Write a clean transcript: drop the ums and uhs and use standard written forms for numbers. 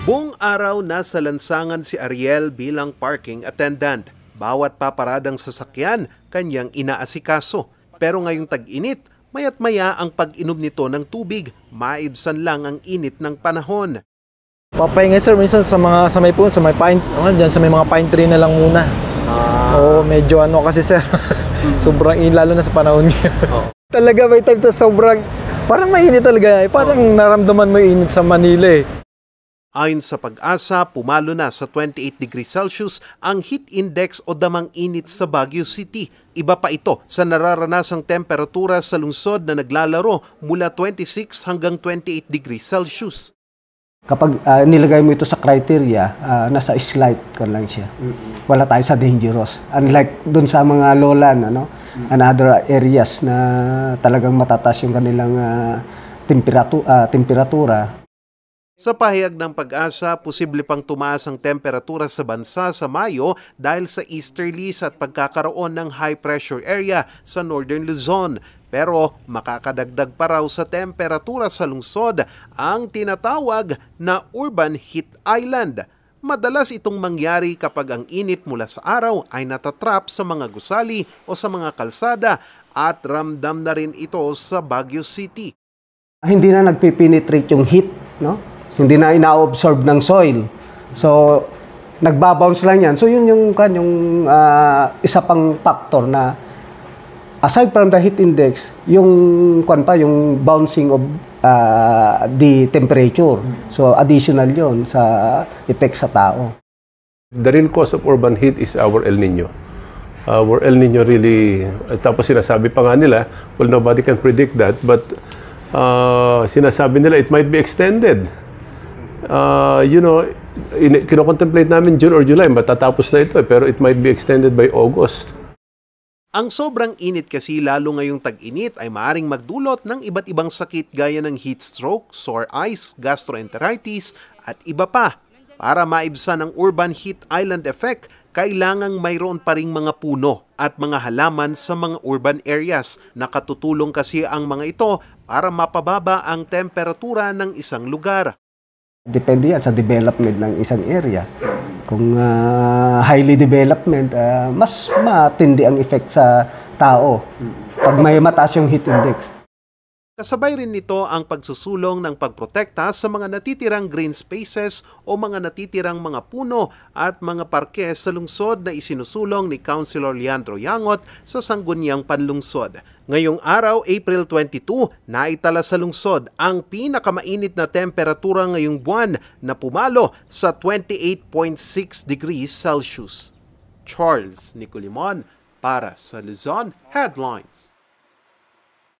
Buong araw nasa lansangan si Ariel bilang parking attendant. Bawat paparadang sasakyan, kanyang inaasikaso. Pero ngayong tag-init, maya't maya ang pag-inom nito ng tubig, maibsan lang ang init ng panahon. Papahinga sir, minsan sa may pine, dyan sa may mga pine tree na lang muna. Oo, medyo kasi sir, sobrang init lalo na sa panahon niya. Talaga may time to sobrang, parang mainit talaga, parang naramdaman mo yung init sa Manila eh. Ayon sa Pag-asa, pumalo na sa 28 degrees Celsius ang heat index o damang init sa Baguio City. Iba pa ito sa nararanasang temperatura sa lungsod na naglalaro mula 26 hanggang 28 degrees Celsius. Kapag nilagay mo ito sa criteria, nasa slight kan lang siya. Wala tayo sa dangerous. Unlike dun sa mga lowland, and other areas na talagang matataas yung kanilang temperatura. Sa pahayag ng Pag-asa, posible pang tumaas ang temperatura sa bansa sa Mayo dahil sa easterlies at pagkakaroon ng high pressure area sa Northern Luzon. Pero makakadagdag pa raw sa temperatura sa lungsod ang tinatawag na urban heat island. Madalas itong mangyari kapag ang init mula sa araw ay natatrap sa mga gusali o sa mga kalsada at ramdam na rin ito sa Baguio City. Hindi na nagpipenetrate yung heat, Hindi na ina-absorb ng soil. So, nagbabounce lang yan. So, yun yung isa pang factor na aside from the heat index, yung bouncing of the temperature. So, additional yon sa effect sa tao. The real cause of urban heat is our El Nino. Our El Nino really, tapos sinasabi pa nga nila, well, nobody can predict that, but sinasabi nila it might be extended. Kino-contemplate namin June or July, matatapos na ito, pero it might be extended by August. Ang sobrang init kasi lalo ngayong tag-init ay maaaring magdulot ng iba't ibang sakit gaya ng heat stroke, sore eyes, gastroenteritis at iba pa. Para maibsan ang urban heat island effect, kailangang mayroon pa ring mga puno at mga halaman sa mga urban areas. Nakatutulong kasi ang mga ito para mapababa ang temperatura ng isang lugar. Depende yan sa development ng isang area. Kung highly development, mas matindi ang effect sa tao pag may mataas yung heat index. Kasabay rin nito ang pagsusulong ng pagprotekta sa mga natitirang green spaces o mga natitirang mga puno at mga parke sa lungsod na isinusulong ni Councilor Leandro Yangot sa Sangguniang Panlungsod. Ngayong araw, April 22, naitala sa lungsod ang pinakamainit na temperatura ngayong buwan na pumalo sa 28.6 degrees Celsius. Charles Nicolimon para sa Luzon Headlines.